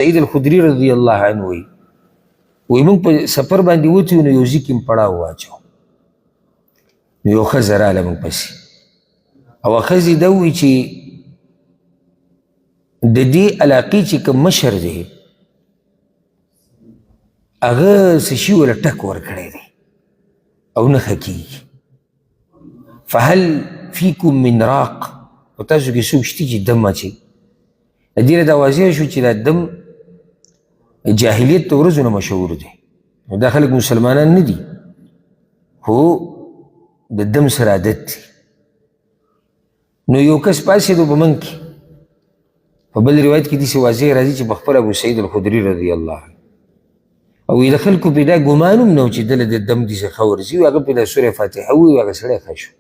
سعید الخدری رضی الله عنه وی موږ په سفر باندې وتو نو یو ځای کې مې پړاو واچو نو یو ښځه راله موږ پسې او ښځې دا ووایي چې د دې علاقې چې کوم مشر دی هغه څه شي وله ټک ورکړی دی او نه ښه کېږي فهل فیکم من راق په تاسو کې څوک شته چې دم اچوي د دې نه دا واضح شو چې دا دم جاهلیت د ورځو نه مشهور دی دا خلک مسلمانان نه دي خو د دم سره عادت دی نو یو کس پاسېدو په منځ کې په بل روایت کې داسې واضح راځي چې په خپله ابو سعید الخدري رضی الله عنه او د خلکو پې دا ګمان هم نه و چې دله د دم داسې ښه ورځي هغه پې دا سورې فاتحه ووایي هغه سړی ښه شو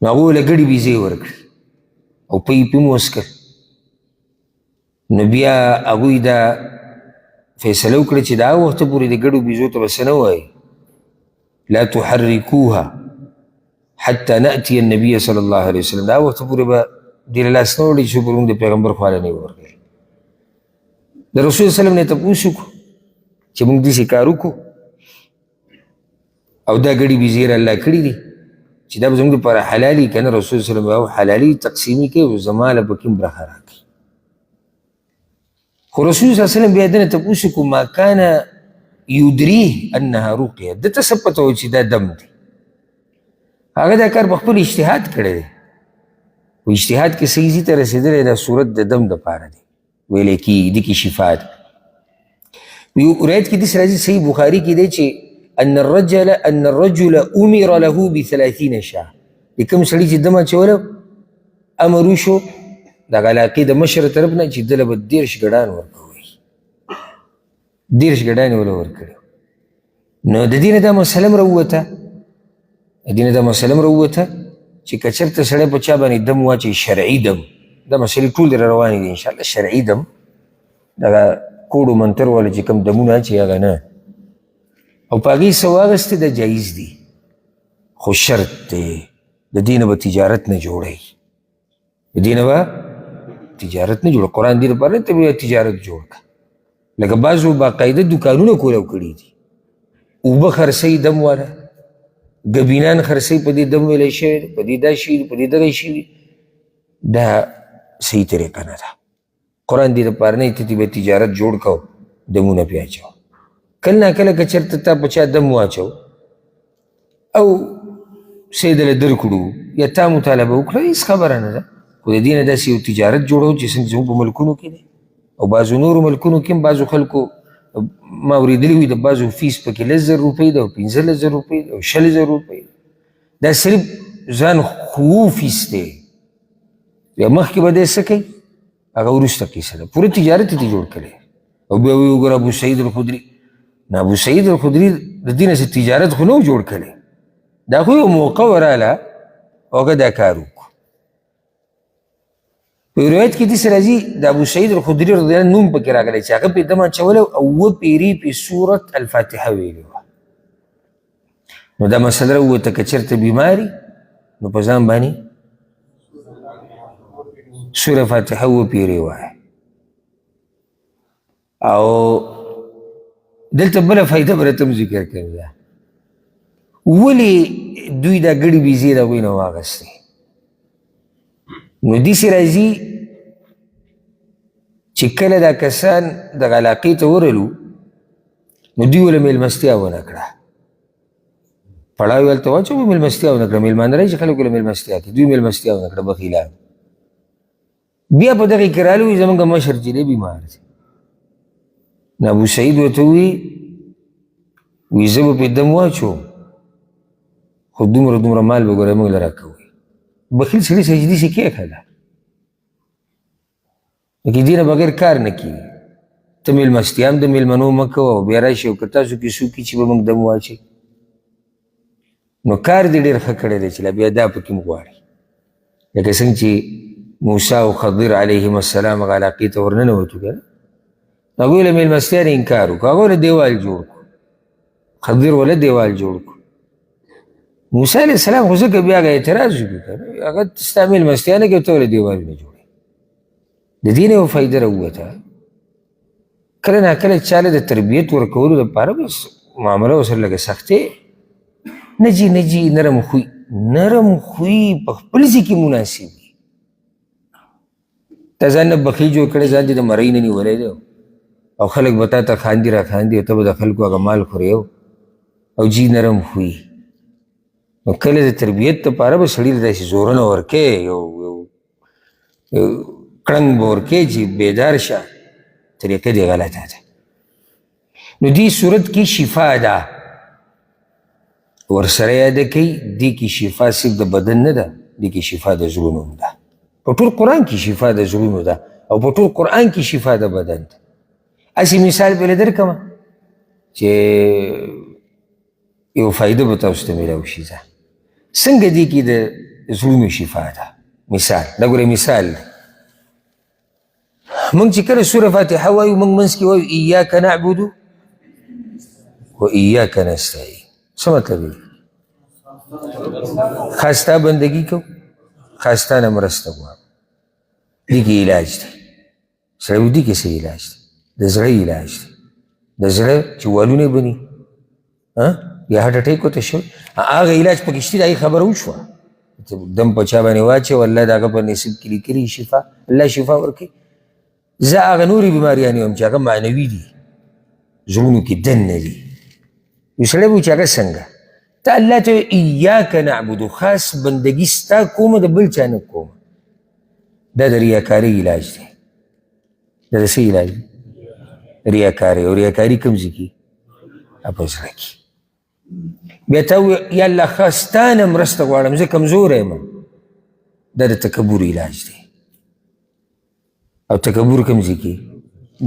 نو هغه له ګډې بیزې ورکړې او پۍ پې مو وڅکل نو بیا هغوی دا فیصله وکړه چې دا وخته پورې د ګډو بیزو ته به څه نه وایي لا تحرکوها حتی نأتي النبي صلی الله علیه وسلم دا وخته پورې به دې له لاس نه وړي چې پر موږ د پیغمبر خواله نه ورغلی د رسول وسلم نه تپوس وکړو چې موږ داسې کار وکړو او دا ګډې بیزې یې الله کړي دي چې دا به زموږ دپاره حلالي که نه رسول وسلم او حلالي تقسیمي کوي او زما له پکې هم برخه راکړي خو رسول صلی الله علیه وسلم بیا دنه تپوس وکړو ما کان یدریه انها رقیه ده ته څه پته و چې دا دم دی هغه دا کار په خپل اجتهاد کړی دی و اجتهاد کې صحیح ځي ته رسېدلی دا صورت د دم دپاره دی ویلی کېږي دې کې شفا ده یو روایت کې داسې راځي صحیح بخاري کې دی چې ان الرجل امر له ب30 شاه د کوم سړي چې دم اچولی امر وشو دغه علاقې د مشر طرف نه چې دله به 30 ګډان ورکوي 30 ګډانې وله ورکړي نو د دې نه دا مسله هم راووته چې که چېرته سړی په چا باندې دم واچوي شرعي دم دا مسلې ټولې را روانې دي انشاءالله شرعي دم دغه کوډ و منتر والا چې کوم دمونه اچوي هغه نه او په هغې څه واخېستې دا جایز دي خو شرط دی د دې نه به تجارت نه جوړوي د دې نه به تجارت نه جوړه قرآن دې لپاره نه ته بیا تجارت جوړ کړه لکه بعضو باقاعده دوکانونه کولو کړي دي اوبه خرڅوي دم والا ګبینان خرڅوي په دې دم ویلی شوی دی په دې دا شوي دي په دې دغه شوي دا صحیح طریقه نه ده قرآن دې لپاره نه ته به تجارت جوړ کو دمونه پې اچوه کله ناکله که چېرته تا په چا دم واچو او سیدله درکړو یا تا مطالبه وکړه هېڅ خبره نه ده خو د دې نه داسې یو تجارت جوړو چې څنګه زموږ په ملکونو کې دی او بعضو نورو ملکونو کې هم بعضو خلکو ما اورېدلي وي د بعضو فیس پکې 10,000 روپۍ ده او 15,000 روپۍ ده او 20,000 روپۍ ده دا صرف ځان خو فیس دی بیا مخکې به دی څه کوي هغه وروسته کیسه ده پوره تجارت یې جوړ کړی او بیا وایي وګوره ابو سعید الخدري نه ابو سعید الخدري د دې نه تجارت خو نه و جوړ کړی دا خو یو موقع وراله او هغه دا کار وکړو په روایت کې داسې راځي د ابو سعید الخدري رضی الله نوم پکې راغلی چې هغه پې دم اچولی او 7 پیرې پې سورت الفاتحه ویلې وه نو دا مسله راووته که چېرته بیماري نو په ځان باندې سوره فاتحه 7 پیرې وایه او دلته بله فایده به راته هم ذکر کوي دا ولې دوی دا ګډې بیزې د هغوی نه واخېستې نو داسې راځي چې کله دا کسان دغه علاقې ته ورلو نو دوی ولې مېلمستیا ونه کړه پړاو یې هلته واچوه مېلمستیا ونه کړه مېلمانه راشي خلک له مېلمستیا کوي دوی مېلمستیا ونه کړه بخیلان بیا په دغې کې راغلي وي زموږ مشر چې دی بیمار دی نو ابو سعید ورته وي زه به پې دم واچوم خو دومره مال به ګوره موږ له راکوئ بخیل سړي سجدي سے کېښوده لکه دې نه بغیر کار نه کېږي ته مېلمستیا هم د مېلمنو مه کوه او بیا راشي او که تاسو کې څوک چې به موږ دم واچوي نو کار دې ډېر ښه کړی دی چې لا بیا دا پکې م غواړي لکه څنګه چې موسی او خضر علیهم السلام هغه علاقې ته ورننوتو که نه هغوی له مېلمستیا نه انکار وکړو هغوی له دیوال جوړ کړو خضر وله دیوال جوړ کړو موسی علیه السلام خو ځکه بیا هغه اعتراض وکړي که نه هغه ستا مېلمستیا نه کوي ته ولې دیوالونه جوړوي د دې نه یو فایده راووته کله ناکله چاله د تربیت ورکولو دپاره بس معامله ورسره لږه سختې نه جي نرم خوی په خپل ځای کې مناسب وي تا ځان نه بخیل جوړ کړی ځان دې د مرۍ نه نیولی دی او خلک به تا ته خاندي را خاندي او ته به د خلکو هغه مال خورې او جي نرم خوی نو کله د تربیت دپاره به سړي له داسې زورونه ورکې یو کړنګ به ورکې چې بیدار شه طریقه دې غلطه ده نو دې صورت کې شفا ده ورسره یاده کوي دې کې شفا صرف د بدن نه ده دې کې شفا د زړونو هم ده په ټول قرآن کې شفا د زړونو ده او په ټول قرآن کې شفا د بدن ده هسې مثال پهله درکړمه چې یو فایده به تاسو ته میلاو شي څنګه دې کې د زړونو شفا ده مثال دا ګوره مثال دی موږ چې کله سوره فاتحه وایو موږ منځ کې وایو ایاک نعبدو و ایاک نستعین څه مطلب دی خاص ستا بندګي کوو خاص تا نه مرسته غواړو دې کې علاج دی سړی دې کې څه علاج دی د زړه علاج دی د زړه چې والونه بني یا هارټ اټیک ورته شوی هغه علاج پکې شته د هغې خبره وشوه دم په چا باندې واچوه الله د هغه په نصیب کې لیکلي شفا الله شفا ورکوي زه هغه نورې بیماریانې وم چې هغه معنوي دي زړونو کې دننه دي یو سړی به چې هغه څنګه ته الله ته ایاک نعبدو خاص بندګي ستا کومه د بل چا نه کومه دا د ریاکارۍ علاج دی دا د څه علاج دی ریاکارۍ او ریاکاري کوم ځای کې په زړه کې بیا ته یا الله ښه ستا نه مرسته غواړم زه کمزوری یم دا د تکبر علاج دی او تکبر کوم ځای کې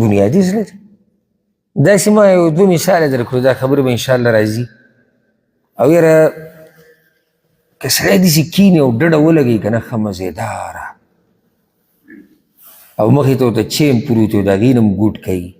بنیادي زړه دی داسې ما یو دوه مثاله درکړو دا خبره به انشاءالله راځي او یاره که سړی داسې کینې او ډډه ولګوي که نه ښه مزېداره او مخې ته ورته چین پروت وي د هغې نه هم ګوټ کوي